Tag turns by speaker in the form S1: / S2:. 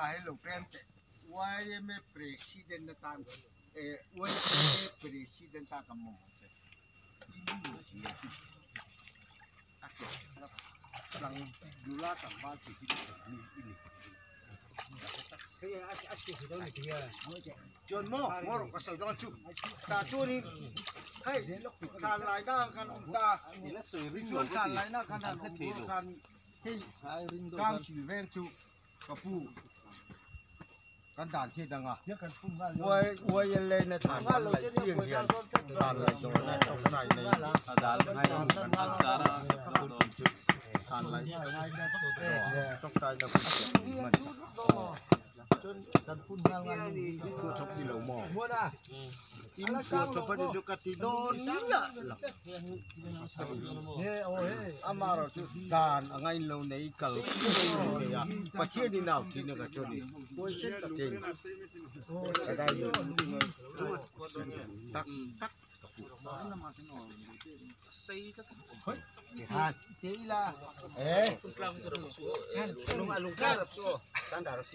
S1: ai lo prente why me president na tan why president ta kam mo lang dula kam ba chỉ ini cái ác gì đâu này John mo có sợi don chu ta chu đi hay kan lại na kan ta kan lại na kan han kan hey kang si ven chu kapu kan đàn khi đang à quay lên này thằng lại riêng hiền đàn lại rồi này trong này này đàn hay đàn lại trong tay là kan pun hal ngan ku chok di lo mo mo na im ku chok pa di ka ti don ya he o he amaro chu dan angai lo nei kal ya pa che di nào thì ga cho ni ko sen ta ke ka dai tak tak xây các hạt tí là lung alung ka rap so tanda rap